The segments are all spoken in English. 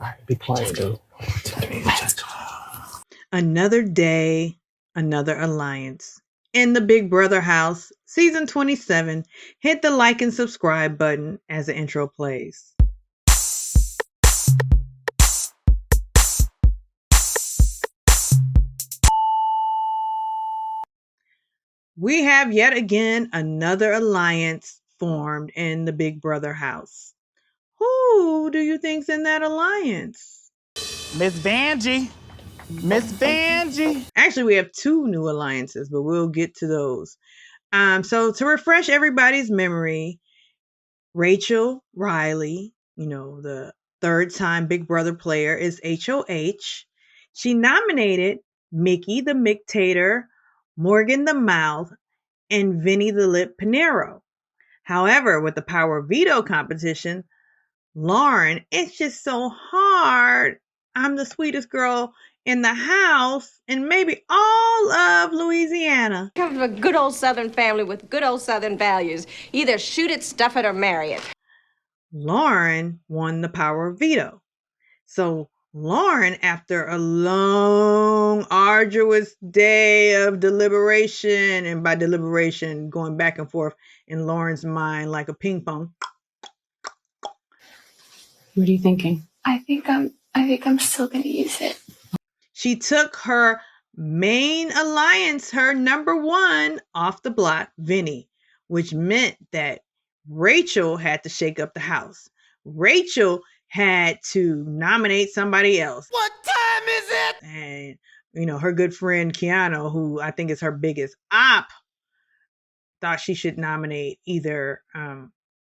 right, be quiet, dude. Another day, another alliance. In the Big Brother house, season 27. Hit the like and subscribe button as the intro plays. We have yet again another alliance formed in the Big Brother house. Who do you think's in that alliance? Miss Vanjie. Miss Vanjie. Actually, we have two new alliances, but we'll get to those. So to refresh everybody's memory, Rachel Riley, the third time Big Brother player, is HOH. She nominated Mickey the Mictator, Morgan the Mouth, and Vinny the Lip Pinero. However, with the Power Veto competition, Lauren, it's just so hard. I'm the sweetest girl in the house and maybe all of Louisiana. Come from a good old Southern family with good old Southern values. Either shoot it, stuff it, or marry it. Lauren won the Power Veto. So Lauren, after a long, arduous day of deliberation, and by deliberation, going back and forth in Lauren's mind like a ping pong. What are you thinking? I think I'm still gonna use it. She took her main alliance, her number one, off the block, Vinny, which meant that Rachel had to shake up the house. Rachel had to nominate somebody else. What time is it? And, her good friend Keanu, who I think is her biggest op, thought she should nominate either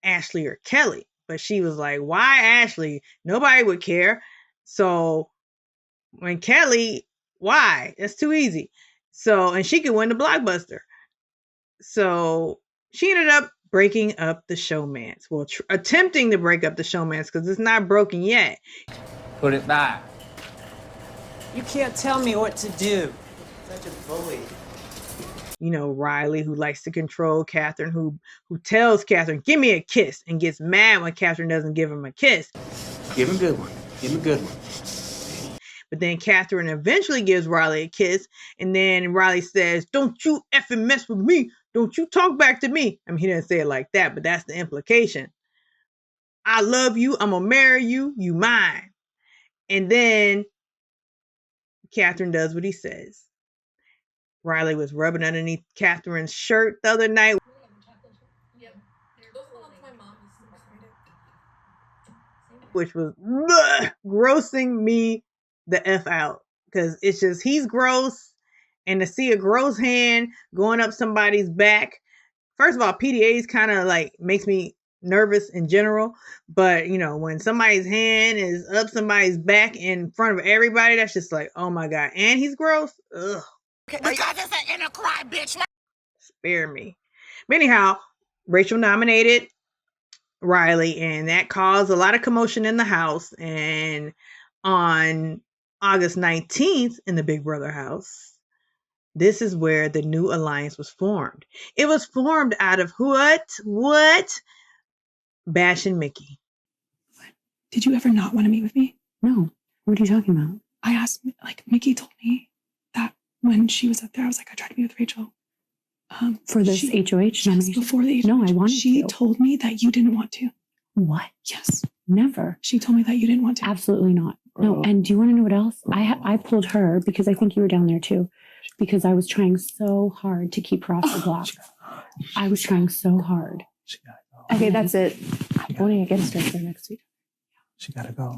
Ashley or Kelly. But she was like, why Ashley? Nobody would care. So when Kelly, why? That's too easy. So, and she could win the blockbuster. So she ended up breaking up the Showmance. Well, attempting to break up the Showmance because it's not broken yet. Put it back. You can't tell me what to do. Such a bully. Riley, who likes to control Catherine, who tells Catherine, give me a kiss, and gets mad when Catherine doesn't give him a kiss. Give him a good one. Give him a good one. But then Catherine eventually gives Riley a kiss, and then Riley says, don't you effing mess with me. Don't you talk back to me. I mean, he didn't say it like that, but that's the implication. I love you. I'm going to marry you. You mine. And then Catherine does what he says. Riley was rubbing underneath Catherine's shirt the other night. Which was grossing me the F out. Because it's just, he's gross. And to see a gross hand going up somebody's back. First of all, PDAs kind of like makes me nervous in general. But, when somebody's hand is up somebody's back in front of everybody, that's just like, oh my God. And he's gross. Ugh. Because it's an inner cry, bitch. Spare me. But anyhow, Rachel nominated Riley, and that caused a lot of commotion in the house. And on August 19th in the Big Brother house, this is where the new alliance was formed. It was formed out of what? Bash and Mickey. Did you ever not want to meet with me? No. What are you talking about? I asked, Mickey told me that when she was up there, I was like, I tried to meet with Rachel. For this HOH nomination? Before the HOH. No, I wanted She to. told me that you didn't want to. What? Yes. Never. She told me that you didn't want to. Absolutely not. No, and do you want to know what else? I pulled her because I think you were down there too. Because I was trying so hard to keep her off the block. I was trying so hard. Okay, that's it. I'm voting against her for next week. She gotta go.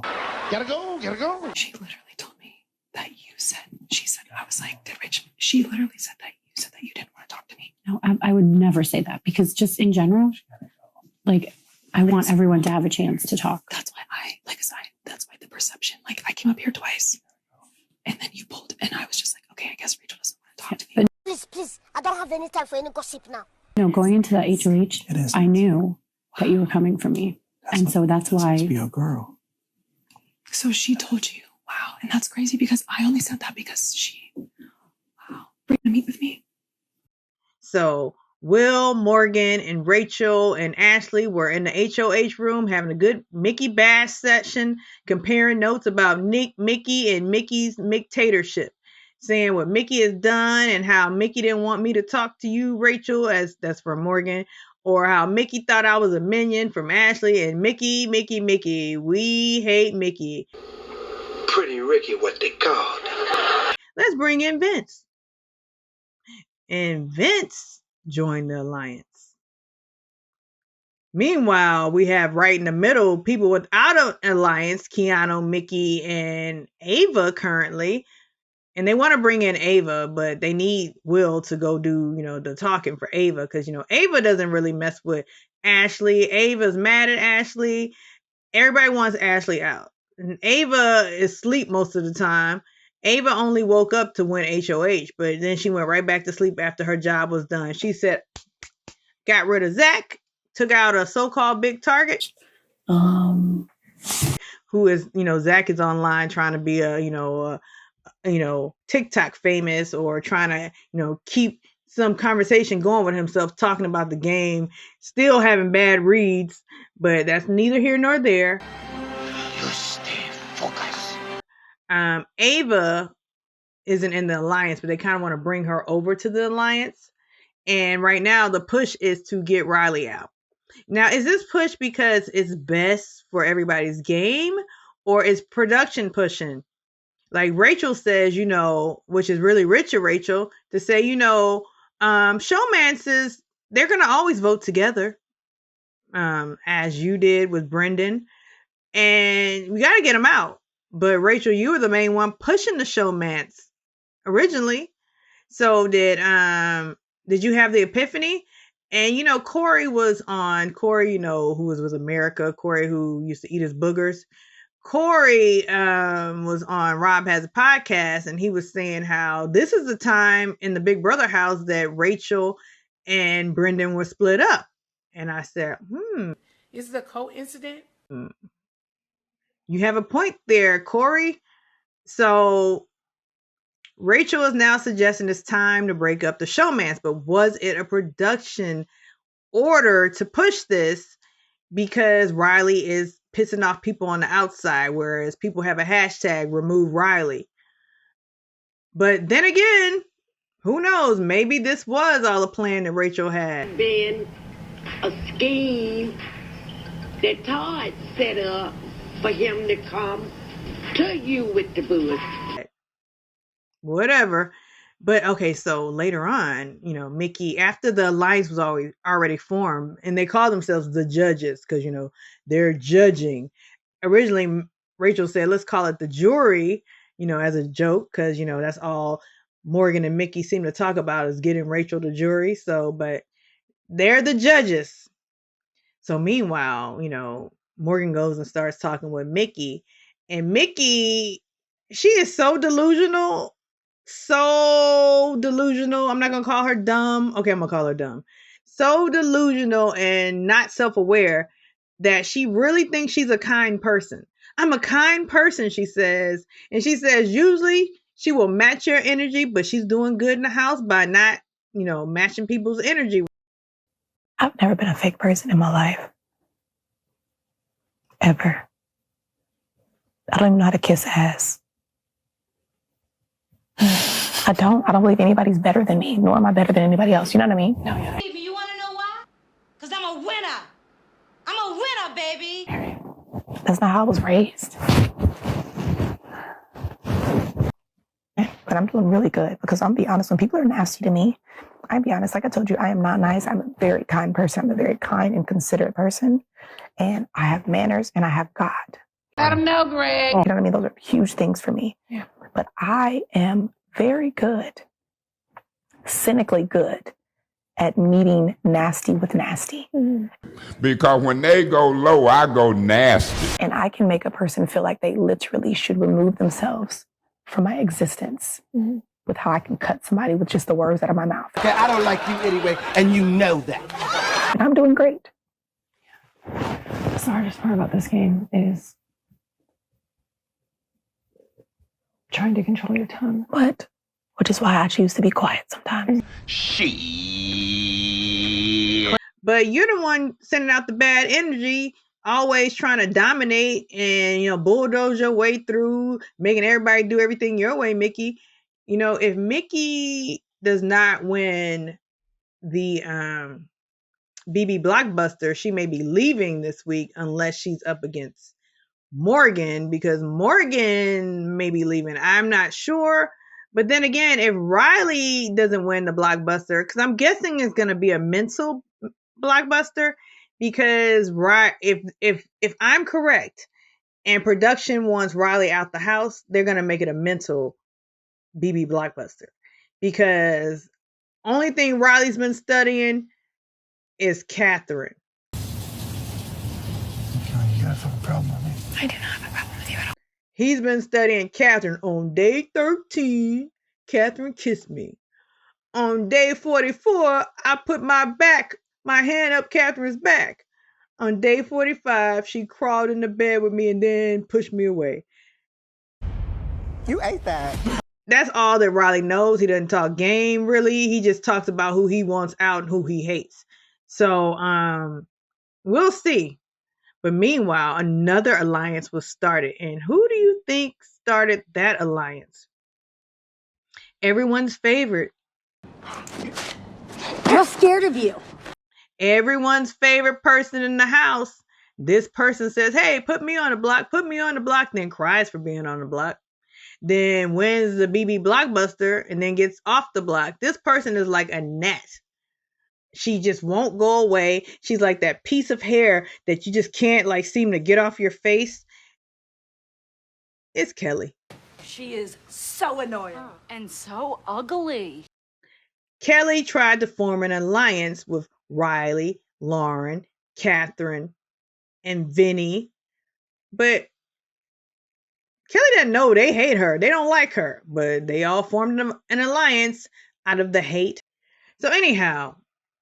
Gotta go. She literally told me that I was like, she literally said that you said that you didn't want to talk to me. No, I would never say that because just in general, like, I want everyone to have a chance to talk. That's why that's why the perception, like, I came up here twice and then you pulled, and I was just like, okay, I guess Rachel doesn't want to talk to me. Please, I don't have any time for any gossip now. No, going into that HOH, I knew that you were coming for me. And so that's why. Be a girl. So she told you. Wow. And that's crazy because I only said that because wow. Bring to meet with me. So Will, Morgan, and Rachel and Ashley were in the HOH room having a good Mickey Bass session, comparing notes about Mickey and Mickey's dictatorship, saying what Mickey has done and how Mickey didn't want me to talk to you, Rachel, as that's from Morgan, or how Mickey thought I was a minion from Ashley, and Mickey, we hate Mickey. Pretty Ricky, what they called. Let's bring in Vince. And Vince joined the alliance. Meanwhile, we have right in the middle people without an alliance, Keanu, Mickey, and Ava currently. And they want to bring in Ava, but they need Will to go do, the talking for Ava. Because, Ava doesn't really mess with Ashley. Ava's mad at Ashley. Everybody wants Ashley out. And Ava is asleep most of the time. Ava only woke up to win HOH, but then she went right back to sleep after her job was done. She said, got rid of Zach, took out a so-called big target. Who is, Zach is online trying to be a TikTok famous or trying to, keep some conversation going with himself, talking about the game, still having bad reads, but that's neither here nor there. You stay focused. Ava isn't in the alliance, but they kind of want to bring her over to the alliance. And right now the push is to get Riley out. Now, is this push because it's best for everybody's game, or is production pushing? Like Rachel says, which is really rich of Rachel to say, showmances, they're going to always vote together, as you did with Brendan. And we got to get them out. But Rachel, you were the main one pushing the showmance originally. So did you have the epiphany? And Corey was on. Corey, who was with America. Corey, who used to eat his boogers. Corey was on Rob Has a Podcast, and he was saying how this is the time in the Big Brother house that Rachel and Brendan were split up. And I said, Is it a coincidence? You have a point there, Corey. So Rachel is now suggesting it's time to break up the showmance, but was it a production order to push this because Riley is pissing off people on the outside, whereas people have a hashtag remove Riley? But then again, who knows? Maybe this was all a plan that Rachel had. Been a scheme that Todd set up for him to come to you with the bullets. Whatever. But okay, so later on, Mickey, after the alliance was already formed, and they call themselves the judges because, they're judging. Originally, Rachel said, let's call it the jury, as a joke because, that's all Morgan and Mickey seem to talk about is getting Rachel the jury. So, but they're the judges. So meanwhile, Morgan goes and starts talking with Mickey, and Mickey, she is so delusional. I'm not going to call her dumb. Okay, I'm going to call her dumb. So delusional and not self-aware that she really thinks she's a kind person. I'm a kind person, she says. And she says usually she will match your energy, but she's doing good in the house by not, matching people's energy. I've never been a fake person in my life. Ever. I don't even know how to kiss ass. I don't believe anybody's better than me, nor am I better than anybody else. You know what I mean? No, yeah. Baby, you want to know why? Because I'm a winner. I'm a winner, baby. That's not how I was raised. But I'm doing really good because I'm be honest, when people are nasty to me, I'll be honest, like I told you, I am not nice. I'm a very kind person. I'm a very kind and considerate person. And I have manners and I have God. Let them know, Greg. You know what I mean? Those are huge things for me. Yeah. But I am very good, cynically good at meeting nasty with nasty. Because when they go low, I go nasty. And I can make a person feel like they literally should remove themselves from my existence with how I can cut somebody with just the words out of my mouth. Okay, I don't like you anyway, and you know that. And I'm doing great. The hardest part about this game is trying to control your tongue. Which is why I choose to be quiet sometimes. She But you're the one sending out the bad energy, always trying to dominate and, you know, bulldoze your way through, making everybody do everything your way, Mickey. You know, if Mickey does not win the BB Blockbuster, she may be leaving this week unless she's up against Morgan, because Morgan may be leaving. I'm not sure. But then again, if Riley doesn't win the Blockbuster, because I'm guessing it's going to be a mental Blockbuster, because if I'm correct and production wants Riley out the house, they're going to make it a mental BB Blockbuster, because only thing Riley's been studying is Catherine. You got a fucking problem with me. I do not have a problem with you at all. He's been studying Catherine. On day 13, Catherine kissed me. On day 44, I put my hand up Catherine's back. On day 45, she crawled in the bed with me and then pushed me away. You ate that. That's all that Riley knows. He doesn't talk game, really. He just talks about who he wants out and who he hates. So, we'll see. But meanwhile, another alliance was started. And who do you think started that alliance? Everyone's favorite. I'm scared of you. Everyone's favorite person in the house. This person says, hey, put me on the block, then cries for being on the block. Then wins the BB Blockbuster and then gets off the block. This person is like a gnat. She just won't go away. She's like that piece of hair that you just can't like seem to get off your face. It's Kelly. She is so annoying. And so ugly. Kelly tried to form an alliance with Riley, Lauren, Catherine, and Vinny. But Kelly doesn't know they hate her. They don't like her. But they all formed an alliance out of the hate. So anyhow,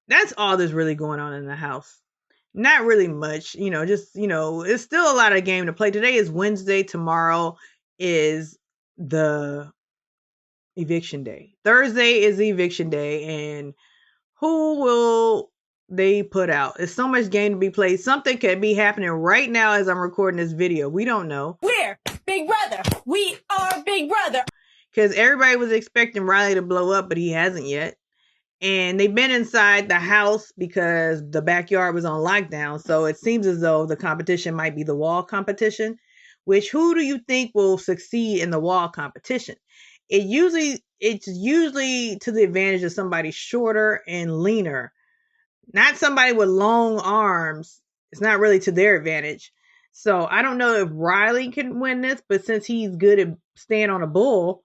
that's all that's really going on in the house. Not really much, it's still a lot of game to play. Today is Wednesday. Tomorrow is the eviction day. Thursday is the eviction day. And who will they put out? There's so much game to be played. Something could be happening right now as I'm recording this video. We don't know. We're Big Brother. We are Big Brother. Because everybody was expecting Riley to blow up, but he hasn't yet. And they've been inside the house because the backyard was on lockdown. So it seems as though the competition might be the wall competition. Which, who do you think will succeed in the wall competition? It's usually to the advantage of somebody shorter and leaner. Not somebody with long arms. It's not really to their advantage. So I don't know if Riley can win this, but since he's good at staying on a bull,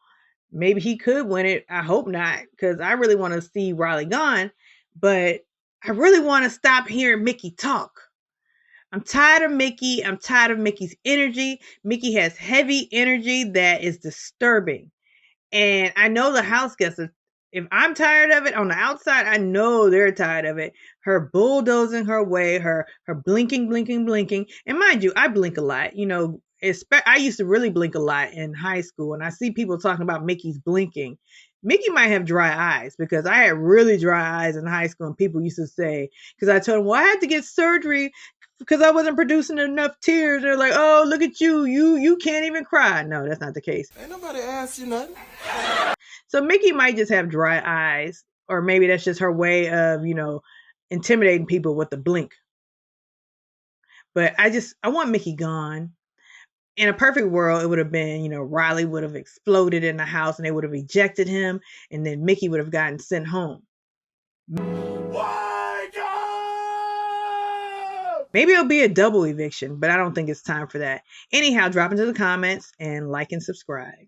maybe he could win it. I hope not, because I really want to see Riley gone. But I really want to stop hearing Mickey talk. I'm tired of Mickey. I'm tired of Mickey's energy. Mickey has heavy energy that is disturbing. And I know the house guests, if I'm tired of it on the outside, I know they're tired of it. Her bulldozing her way, her blinking. And mind you, I blink a lot. I used to really blink a lot in high school. And I see people talking about Mickey's blinking. Mickey might have dry eyes, because I had really dry eyes in high school. And people used to say, because I told them, well, I had to get surgery because I wasn't producing enough tears. They're like, oh, look at you. You can't even cry. No, that's not the case. Ain't nobody asked you nothing. So Mickey might just have dry eyes, or maybe that's just her way of, intimidating people with the blink. But I want Mickey gone. In a perfect world, it would have been, Riley would have exploded in the house and they would have ejected him, and then Mickey would have gotten sent home. Maybe it'll be a double eviction, but I don't think it's time for that. Anyhow, drop into the comments and like and subscribe.